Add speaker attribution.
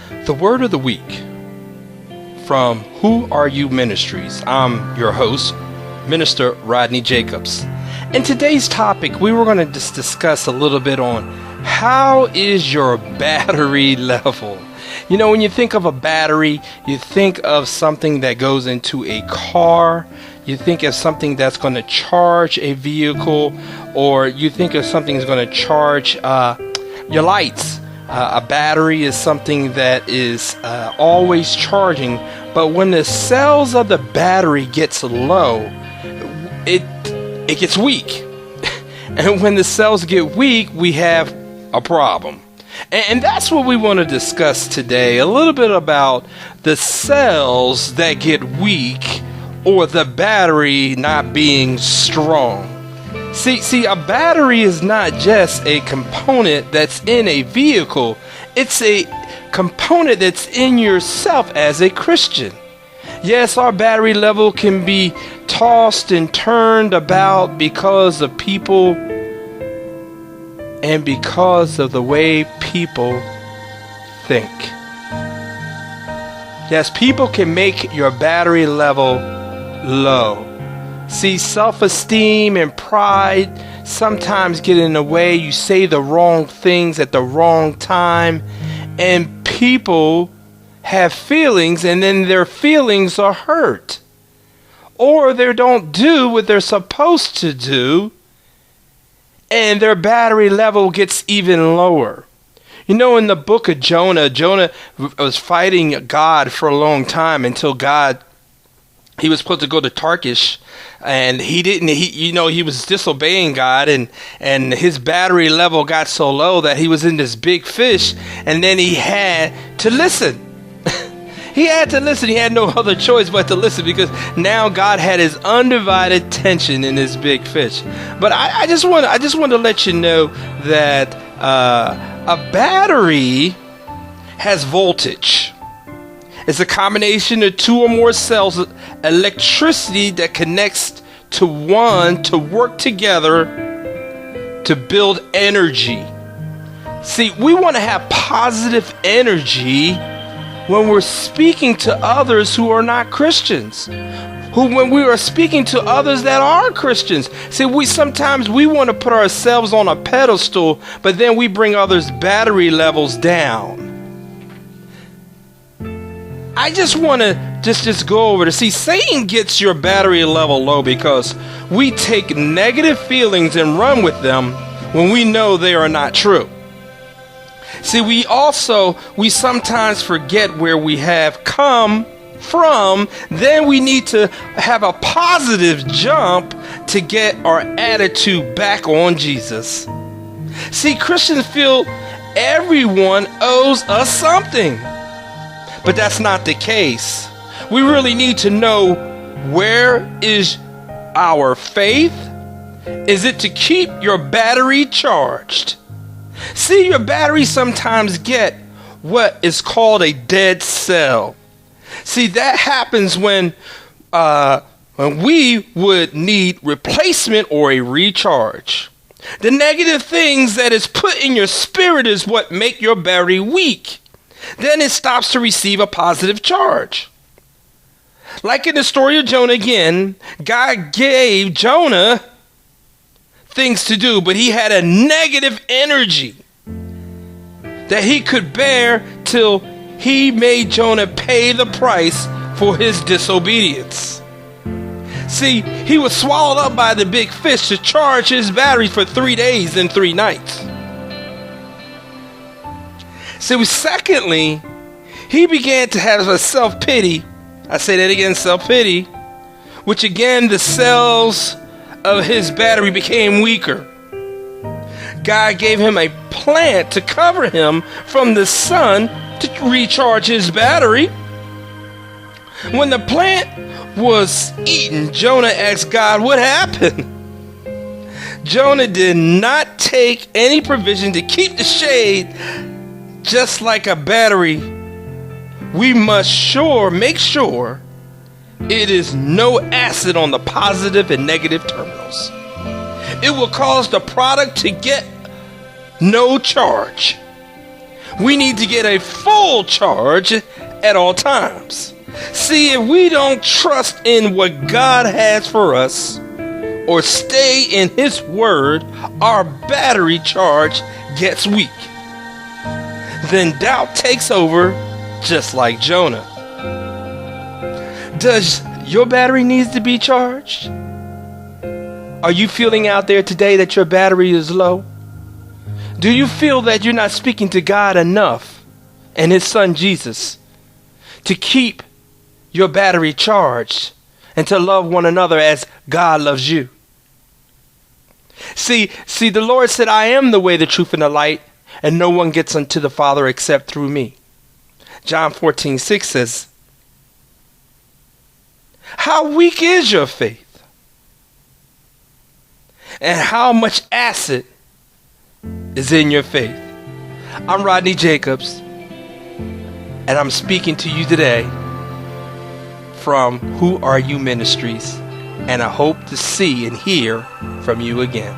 Speaker 1: The word of the week from Who Are You Ministries. I'm your host, Minister Rodney Jacobs. In today's topic, we were going to discuss a little bit on how is your battery level. You know, when you think of a battery, you think of something that goes into a car. You think of something that's going to charge a vehicle, or you think of something that's going to charge your lights. A battery is something that is always charging, but when the cells of the battery gets low, it gets weak. And when the cells get weak, we have a problem. And that's what we want to discuss today, a little bit about the cells that get weak or the battery not being strong. See, a battery is not just a component that's in a vehicle. It's a component that's in yourself as a Christian. Yes, our battery level can be tossed and turned about because of people and because of the way people think. Yes, people can make your battery level low. See, self-esteem and pride sometimes get in the way. You say the wrong things at the wrong time, and people have feelings, and then their feelings are hurt. Or they don't do what they're supposed to do, and their battery level gets even lower. You know, in the book of Jonah was fighting God for a long time until he was supposed to go to Tarshish, and he was disobeying God, and his battery level got so low that he was in this big fish, and then he had to listen. He had to listen. He had no other choice but to listen, because now God had his undivided attention in this big fish. But I just want to let you know that a battery has voltage. It's a combination of two or more cells of electricity that connects to one to work together to build energy. See, we want to have positive energy when we're speaking to others who are not Christians. When we are speaking to others that are Christians. See, sometimes we want to put ourselves on a pedestal, but then we bring others' battery levels down. I just want to just go over to see Satan gets your battery level low because we take negative feelings and run with them when we know they are not true. See, we sometimes forget where we have come from. Then we need to have a positive jump to get our attitude back on Jesus. See, Christians feel everyone owes us something. But that's not the case. We really need to know, where is our faith? Is it to keep your battery charged? See, your battery sometimes get what is called a dead cell. See, that happens when we would need replacement or a recharge. The negative things that is put in your spirit is what make your battery weak. Then it stops to receive a positive charge. Like in the story of Jonah again, God gave Jonah things to do, but he had a negative energy that he could bear till he made Jonah pay the price for his disobedience. See, he was swallowed up by the big fish to charge his battery for 3 days and 3 nights. So secondly, he began to have a self-pity. I say that again, self-pity, which again, the cells of his battery became weaker. God gave him a plant to cover him from the sun to recharge his battery. When the plant was eaten, Jonah asked God what happened. Jonah did not take any provision to keep the shade. Just like a battery, we must make sure it is no acid on the positive and negative terminals. It will cause the product to get no charge. We need to get a full charge at all times. See, if we don't trust in what God has for us or stay in His Word, our battery charge gets weak. Then doubt takes over, just like Jonah. Does your battery needs to be charged? Are you feeling out there today that your battery is low? Do you feel that you're not speaking to God enough and His Son Jesus to keep your battery charged and to love one another as God loves you? See, the Lord said, I am the way, the truth, and the light, and no one gets unto the Father except through me. John 14:6 says, how weak is your faith? And how much acid is in your faith? I'm Rodney Jacobs, and I'm speaking to you today from Who Are You Ministries, and I hope to see and hear from you again.